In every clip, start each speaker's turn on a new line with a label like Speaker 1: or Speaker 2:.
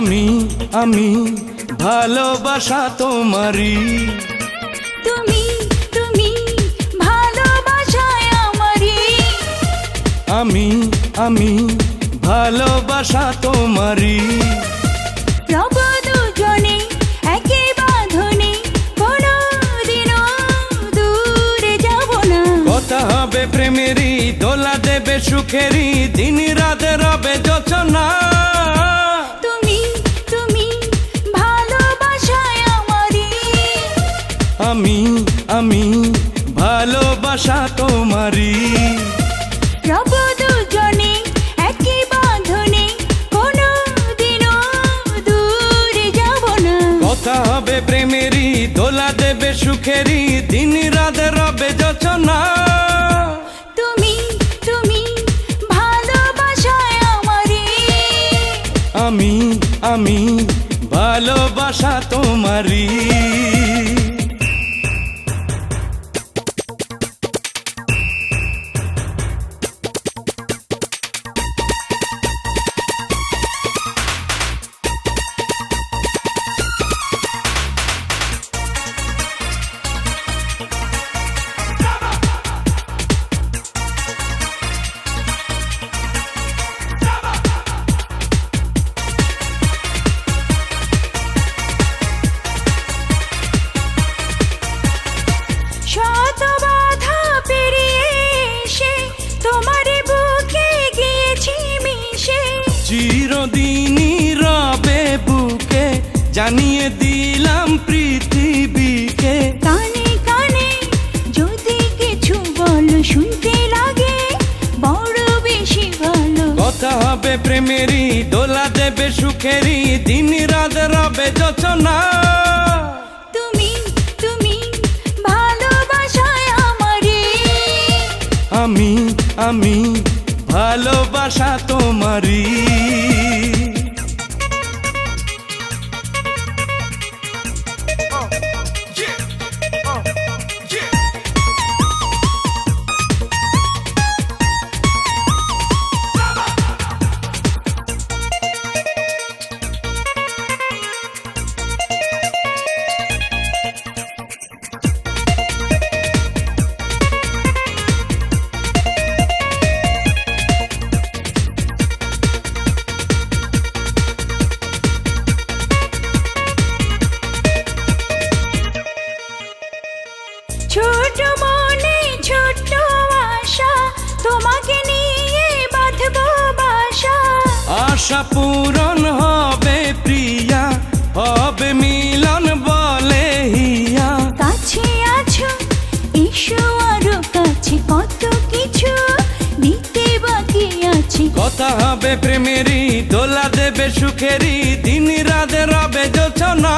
Speaker 1: আমি আমি ভালোবাসা তোমারই।
Speaker 2: তুমি তুমি ভালোবাসায় আমারই।
Speaker 1: আমি আমি ভালোবাসা তোমারই।
Speaker 2: রব দুজনে একই বাঁধনে, কোনদিনও দূরে যাব না।
Speaker 1: কথা হবে প্রেমেরই, দোলা দেবে সুখেরই, দিন রাতে রবে যোচনা।
Speaker 2: তুমি তুমি ভালোবাসায় আমারই।
Speaker 1: আমি আমি ভালোবাসা তোমারই।
Speaker 2: রব দুজনে একই বাঁধনে, কোনদিনও দূরে যাব না।
Speaker 1: কথা হবে প্রেমেরই, দোলা দেবে সুখেরই, দিন রাতে রবে যোচনা।
Speaker 2: তুমি তুমি ভালোবাসায় আমারই।
Speaker 1: আমি আমি ভালোবাসা তোমারই।
Speaker 2: শত বাধা পেরিয়ে এসে তোমার বুকে গিয়েছি মিশে।
Speaker 1: চিরদিনই রবে বুকে, জানিয়ে দিলাম পৃথিবীকে।
Speaker 2: কানে কানে যদি কিছু বলো, শুনতে লাগে বড় বেশি ভালো।
Speaker 1: কথা হবে প্রেমেরই, দোলা দেবে সুখেরই, দিন রাত রবে যোচনা।
Speaker 2: তুমি তুমি ভালোবাসায় আমারই।
Speaker 1: আমি আমি ভালোবাসা তোমারই।
Speaker 2: ছোট মনে ছোট আশা, তোমাকে নিয়ে বাঁধবো বাসা।
Speaker 1: আশা পূরণ হবে প্রিয়া, হবে মিলন বলে হিয়া।
Speaker 2: কাছে আছো এসো আরো কাছে, কত কিছু দিতে বাকি আছে।
Speaker 1: কথা হবে প্রেমেরই, দোলা দেবে সুখেরই, দিন রাতে রবে যোচনা।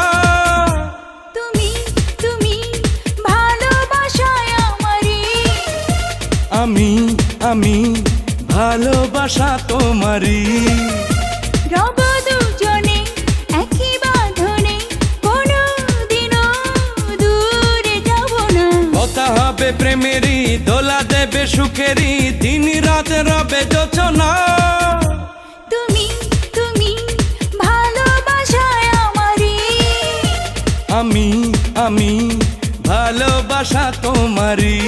Speaker 2: তুমি তুমি ভালোবাসায় আমারই।
Speaker 1: আমি আমি ভালোবাসা তোমারই।
Speaker 2: রব দুজনে একই বাঁধনে, কোনদিনও দূরে যাব না।
Speaker 1: কথা হবে প্রেমেরই, দোলা দেবে সুখেরই, দিন রাতে রবে যোচনা।
Speaker 2: তুমি তুমি ভালোবাসায় আমারই।
Speaker 1: আমি আমি ভালোবাসা তোমারই।